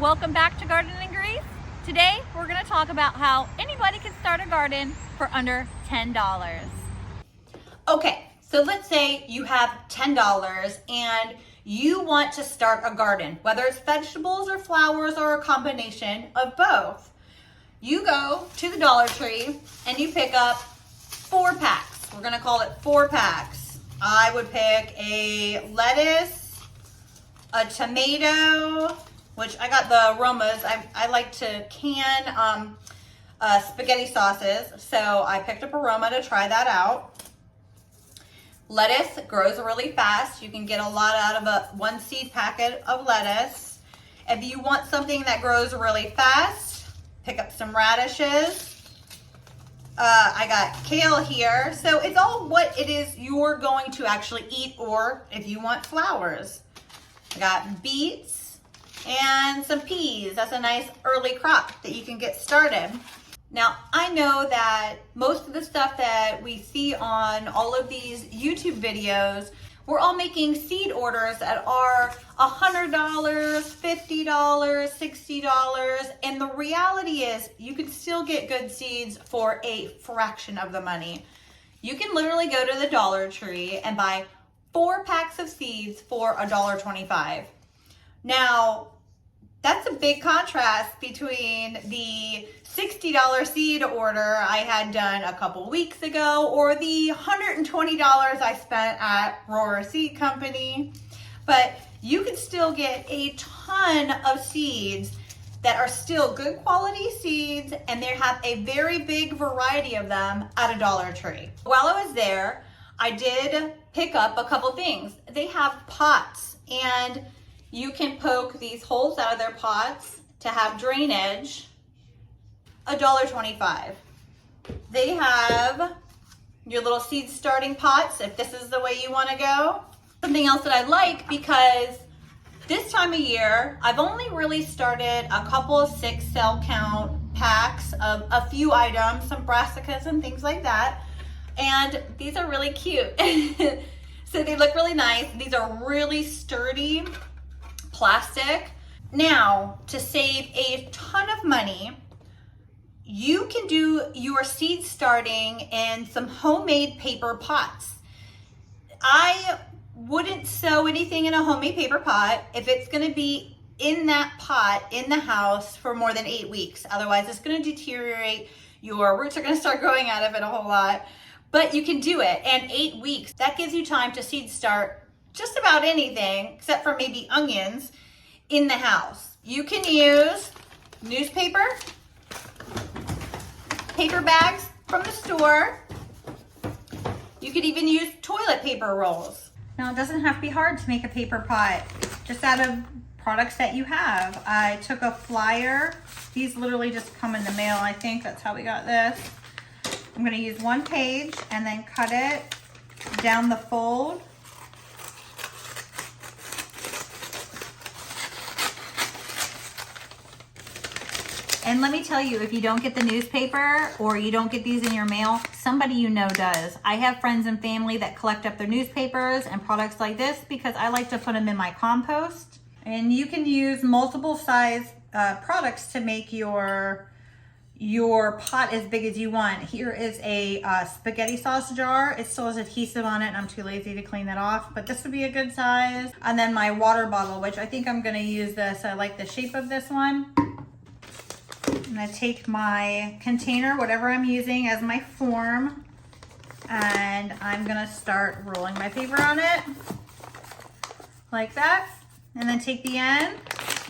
Welcome back to Garden and Grease. Today we're going to talk about how anybody can start a garden for under $10. Okay, so let's say you have $10 and you want to start a garden, whether it's vegetables or flowers or a combination of both. You go to the Dollar Tree and you pick up 4 packs. We're going to call it 4 packs. I would pick a lettuce, a tomato, which I got the aromas. I like to can spaghetti sauces, so I picked up aroma to try that out. Lettuce grows really fast. You can get a lot out of a 1 seed packet of lettuce. If you want something that grows really fast, pick up some radishes. I got kale here. So it's all what it is you're going to actually eat, or if you want flowers. I got beets and some peas. That's a nice early crop that you can get started. Now, I know that most of the stuff that we see on all of these YouTube videos, we're all making seed orders that are $100, $50, $60, and the reality is you can still get good seeds for a fraction of the money. You can literally go to the Dollar Tree and buy 4 packs of seeds for $1.25. Now, that's a big contrast between the $60 seed order I had done a couple weeks ago or the $120 I spent at Roar Seed Company. But you can still get a ton of seeds that are still good quality seeds, and they have a very big variety of them at a Dollar Tree. While I was there, I did pick up a couple things. They have pots, and you can poke these holes out of their pots to have drainage. $1.25. They have your little seed starting pots if this is the way you want to go. Something else that I like, because this time of year, I've only really started a couple of 6 cell count packs of a few items, some brassicas and things like that. And these are really cute. So they look really nice. These are really sturdy plastic. Now, to save a ton of money, you can do your seed starting in some homemade paper pots. I wouldn't sow anything in a homemade paper pot if it's going to be in that pot in the house for more than 8 weeks. Otherwise, it's going to deteriorate. Your roots are going to start growing out of it a whole lot. But you can do it. And 8 weeks, that gives you time to seed start just about anything except for maybe onions in the house. You can use newspaper, paper bags from the store. You could even use toilet paper rolls. Now, it doesn't have to be hard to make a paper pot, just out of products that you have. I took a flyer. These literally just come in the mail, I think. That's how we got this. I'm going to use 1 page and then cut it down the fold. And let me tell you, if you don't get the newspaper or you don't get these in your mail, somebody you know does. I have friends and family that collect up their newspapers and products like this because I like to put them in my compost. And you can use multiple size products to make your pot as big as you want. Here is a spaghetti sauce jar. It still has adhesive on it and I'm too lazy to clean that off, but this would be a good size. And then my water bottle, which I think I'm gonna use this. I like the shape of this one. I'm gonna take my container, whatever I'm using as my form, and I'm gonna start rolling my paper on it like that, and then take the end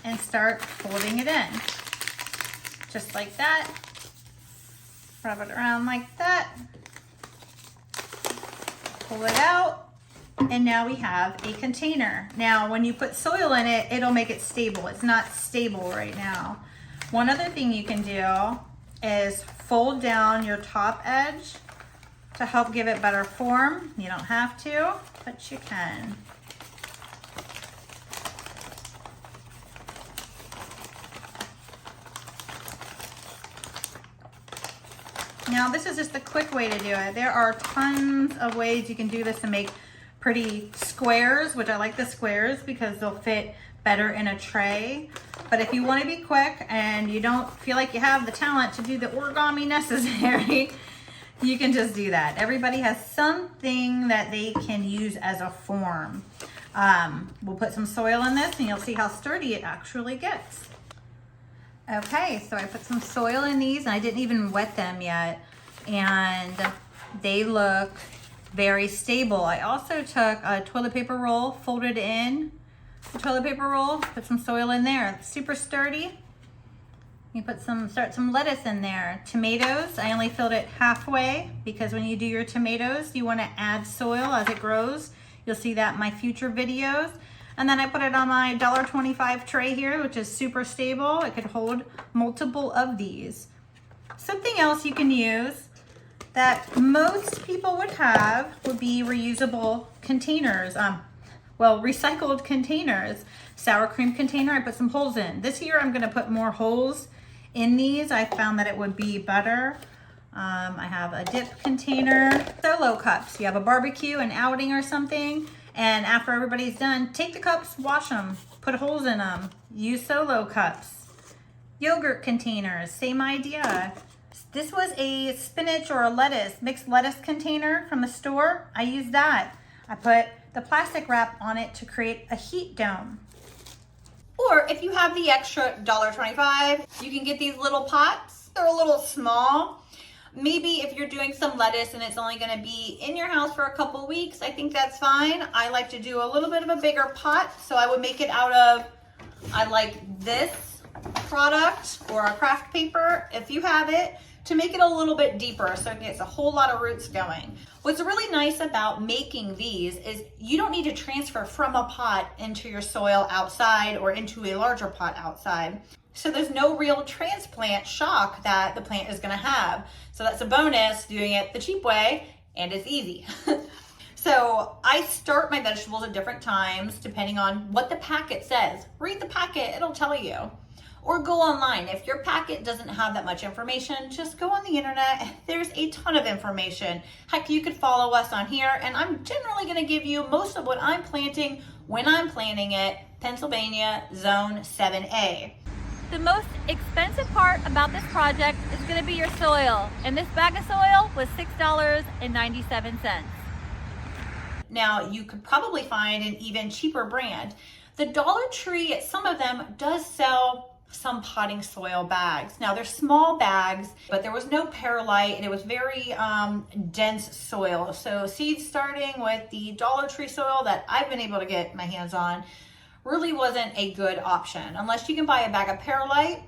and start folding it in. Just like that. Wrap it around like that. Pull it out. And now we have a container. Now, when you put soil in it, it'll make it stable. It's not stable right now. One other thing you can do is fold down your top edge to help give it better form. You don't have to, but you can. Now, this is just a quick way to do it. There are tons of ways you can do this to make pretty squares, which I like the squares because they'll fit better in a tray. But if you want to be quick and you don't feel like you have the talent to do the origami necessary, you can just do that. Everybody has something that they can use as a form. We'll put some soil in this and you'll see how sturdy it actually gets. Okay, so I put some soil in these and I didn't even wet them yet. And they look very stable. I also took a toilet paper roll, folded in the toilet paper roll, put some soil in there. It's super sturdy. You start some lettuce in there. Tomatoes, I only filled it halfway because when you do your tomatoes, you want to add soil as it grows. You'll see that in my future videos. And then I put it on my $1.25 tray here, which is super stable. It could hold multiple of these. Something else you can use that most people would have would be reusable containers. Recycled containers. Sour cream container, I put some holes in. This year I'm gonna put more holes in these. I found that it would be better. I have a dip container. Solo cups. You have a barbecue, an outing or something, and after everybody's done, take the cups, wash them, put holes in them. Use solo cups. Yogurt containers, same idea. This was a spinach or a mixed lettuce container from the store. I used that. I put the plastic wrap on it to create a heat dome. Or if you have the extra $1.25, you can get these little pots. They're a little small. Maybe if you're doing some lettuce and it's only gonna be in your house for a couple weeks, I think that's fine. I like to do a little bit of a bigger pot, so I would make it out of, I like this product or a craft paper, if you have it, to make it a little bit deeper so it gets a whole lot of roots going. What's really nice about making these is you don't need to transfer from a pot into your soil outside or into a larger pot outside. So there's no real transplant shock that the plant is gonna have. So that's a bonus, doing it the cheap way, and it's easy. So I start my vegetables at different times depending on what the packet says. Read the packet, it'll tell you. Or go online. If your packet doesn't have that much information, just go on the internet. There's a ton of information. Heck, you could follow us on here, and I'm generally gonna give you most of what I'm planting when I'm planting it, Pennsylvania Zone 7A. The most expensive part about this project is gonna be your soil. And this bag of soil was $6.97. Now, you could probably find an even cheaper brand. The Dollar Tree, some of them does sell some potting soil bags. Now they're small bags, but there was no perlite and it was very dense soil. So seed starting with the Dollar Tree soil that I've been able to get my hands on really wasn't a good option unless you can buy a bag of perlite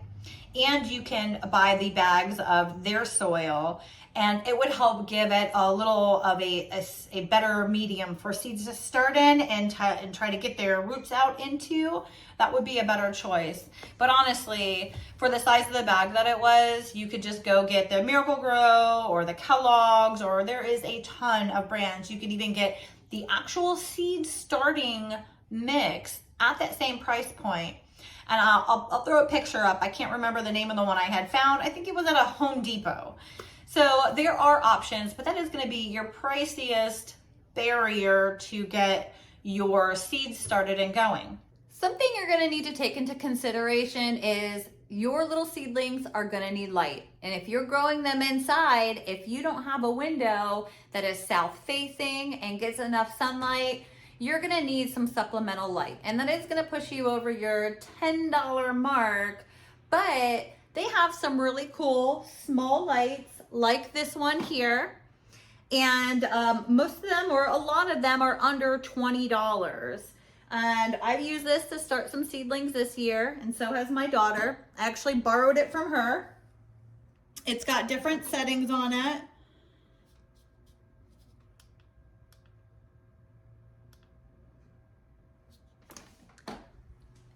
and you can buy the bags of their soil, and it would help give it a little of a better medium for seeds to start in and try to get their roots out into. That would be a better choice. But honestly, for the size of the bag that it was, you could just go get the Miracle Grow or the Kellogg's, or there is a ton of brands. You can even get the actual seed starting mix at that same price point. And I'll throw a picture up. I can't remember the name of the one I had found. I think it was at a Home Depot. So there are options, but that is going to be your priciest barrier to get your seeds started and going. Something you're gonna need to take into consideration is your little seedlings are gonna need light. And if you're growing them inside, if you don't have a window that is south facing and gets enough sunlight, you're gonna need some supplemental light. And that is gonna push you over your $10 mark, but they have some really cool small lights like this one here. And most of them, or a lot of them, are under $20. And I've used this to start some seedlings this year, and so has my daughter. I actually borrowed it from her. It's got different settings on it.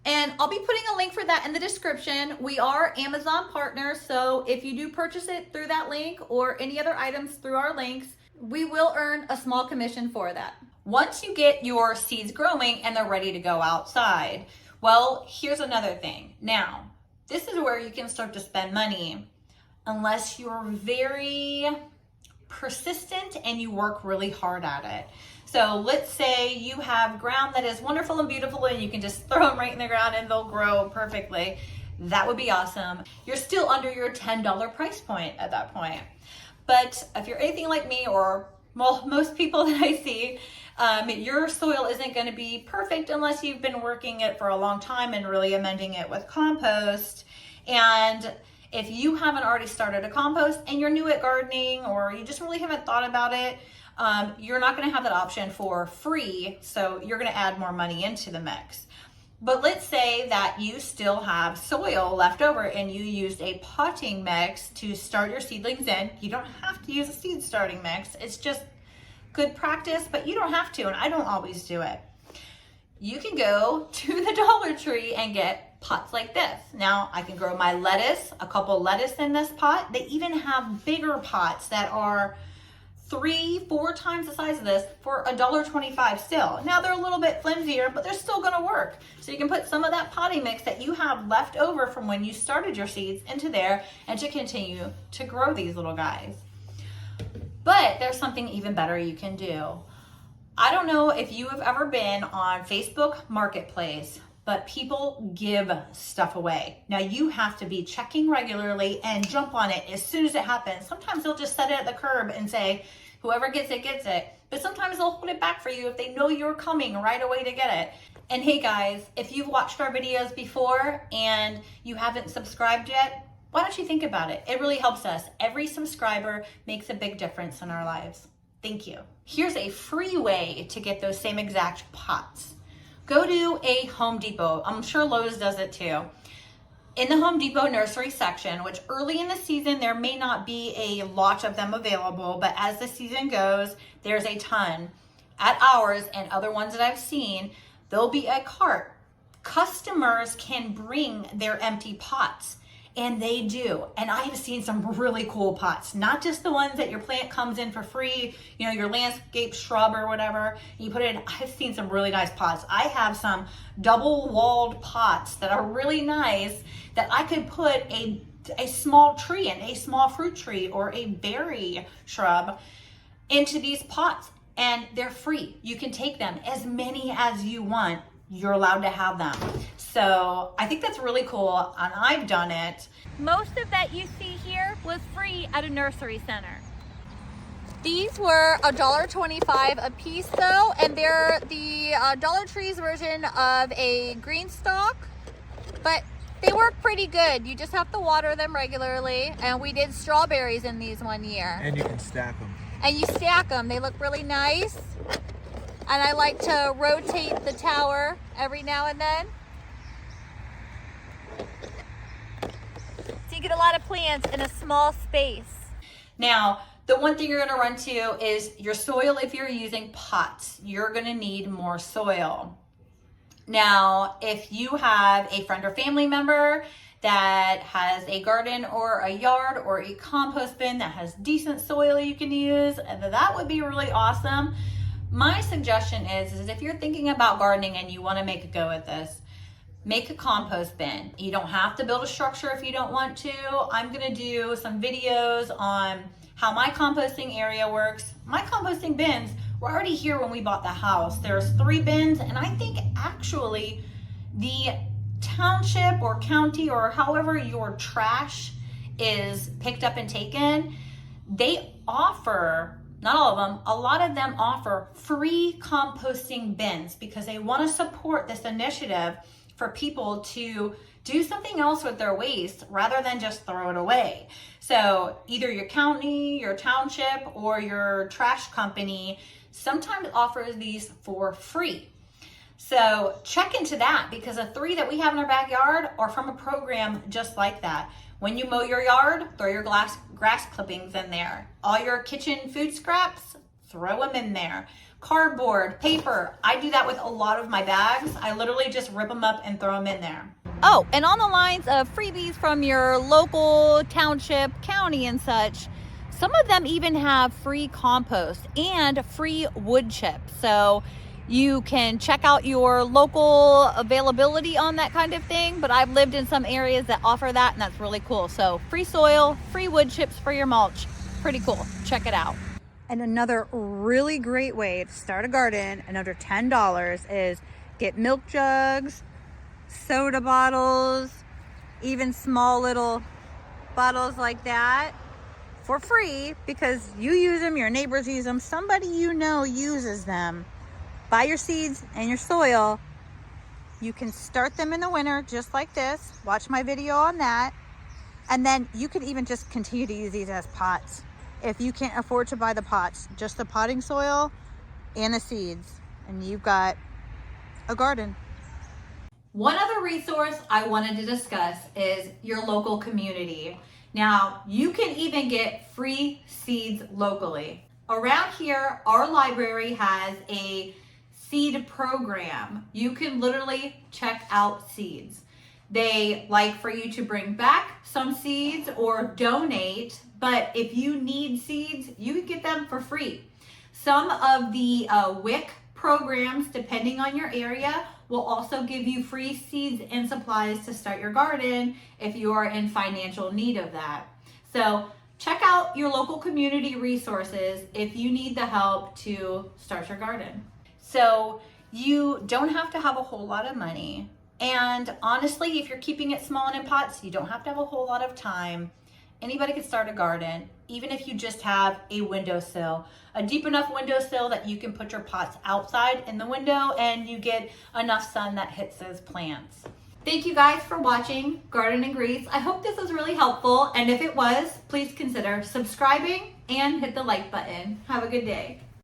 And I'll be putting a link for that in the description. We are Amazon partners, so if you do purchase it through that link or any other items through our links, we will earn a small commission for that. Once you get your seeds growing and they're ready to go outside, well, here's another thing. Now, this is where you can start to spend money unless you're very persistent and you work really hard at it. So let's say you have ground that is wonderful and beautiful and you can just throw them right in the ground and they'll grow perfectly. That would be awesome. You're still under your $10 price point at that point. But if you're anything like me, or well, most people that I see, your soil isn't going to be perfect unless you've been working it for a long time and really amending it with compost. And if you haven't already started a compost and you're new at gardening, or you just really haven't thought about it, you're not going to have that option for free. So you're going to add more money into the mix. But let's say that you still have soil left over and you used a potting mix to start your seedlings in. You don't have to use a seed starting mix. It's just good practice, but you don't have to, and I don't always do it. You can go to the Dollar Tree and get pots like this. Now I can grow my lettuce, a couple lettuce in this pot. They even have bigger pots that are 3-4 times the size of this for $1.25 still. Now they're a little bit flimsier, but they're still gonna work. So you can put some of that potting mix that you have left over from when you started your seeds into there and to continue to grow these little guys. But there's something even better you can do. I don't know if you have ever been on Facebook Marketplace, but people give stuff away. Now you have to be checking regularly and jump on it as soon as it happens. Sometimes they'll just set it at the curb and say, whoever gets it, gets it. But sometimes they'll hold it back for you if they know you're coming right away to get it. And hey guys, if you've watched our videos before and you haven't subscribed yet, why don't you think about it? It really helps us. Every subscriber makes a big difference in our lives. Thank you. Here's a free way to get those same exact pots. Go to a Home Depot. I'm sure Lowe's does it too. In the Home Depot nursery section, which early in the season, there may not be a lot of them available, but as the season goes, there's a ton. At ours and other ones that I've seen, there'll be a cart. Customers can bring their empty pots. And they do. And I have seen some really cool pots, not just the ones that your plant comes in for free, you know, your landscape shrub or whatever, you put it in. I've seen some really nice pots. I have some double walled pots that are really nice that I could put a small tree in, a small fruit tree or a berry shrub into these pots, and they're free. You can take them as many as you want. You're allowed to have them. So I think that's really cool, and I've done it. Most of that you see here was free at a nursery center. These were $1.25 a piece though, and they're the Dollar Tree's version of a green stalk, but they work pretty good. You just have to water them regularly, and we did strawberries in these one year. And you can stack them. And you stack them. They look really nice. And I like to rotate the tower every now and then. So you get a lot of plants in a small space. Now, the one thing you're gonna run to is your soil. If you're using pots, you're gonna need more soil. Now, if you have a friend or family member that has a garden or a yard or a compost bin that has decent soil you can use, that would be really awesome. My suggestion is if you're thinking about gardening and you want to make a go at this, make a compost bin. You don't have to build a structure if you don't want to. I'm going to do some videos on how my composting area works. My composting bins were already here when we bought the house. There's 3 bins, and I think actually the township or county or however your trash is picked up and taken, they offer, not all of them, a lot of them offer free composting bins because they want to support this initiative for people to do something else with their waste rather than just throw it away. So either your county, your township, or your trash company sometimes offers these for free. So check into that, because the 3 that we have in our backyard are from a program just like that. When you mow your yard, throw your grass clippings in there. All your kitchen food scraps, throw them in there. Cardboard, paper, I do that with a lot of my bags. I literally just rip them up and throw them in there. Oh, and on the lines of freebies from your local township, county and such, some of them even have free compost and free wood chips. So you can check out your local availability on that kind of thing, but I've lived in some areas that offer that, and that's really cool. So free soil, free wood chips for your mulch, pretty cool. Check it out. And another really great way to start a garden and under $10 is get milk jugs, soda bottles, even small little bottles like that for free, because you use them, your neighbors use them, somebody you know uses them. Buy your seeds and your soil. You can start them in the winter just like this. Watch my video on that. And then you can even just continue to use these as pots. If you can't afford to buy the pots, just the potting soil and the seeds, and you've got a garden. One other resource I wanted to discuss is your local community. Now, you can even get free seeds locally. Around here, our library has a seed program. You can literally check out seeds. They like for you to bring back some seeds or donate, but if you need seeds, you can get them for free. Some of the WIC programs, depending on your area, will also give you free seeds and supplies to start your garden if you are in financial need of that. So check out your local community resources if you need the help to start your garden. So you don't have to have a whole lot of money. And honestly, if you're keeping it small and in pots, you don't have to have a whole lot of time. Anybody can start a garden, even if you just have a windowsill, a deep enough windowsill that you can put your pots outside in the window and you get enough sun that hits those plants. Thank you guys for watching Garden and Grease. I hope this was really helpful, and if it was, please consider subscribing and hit the like button. Have a good day.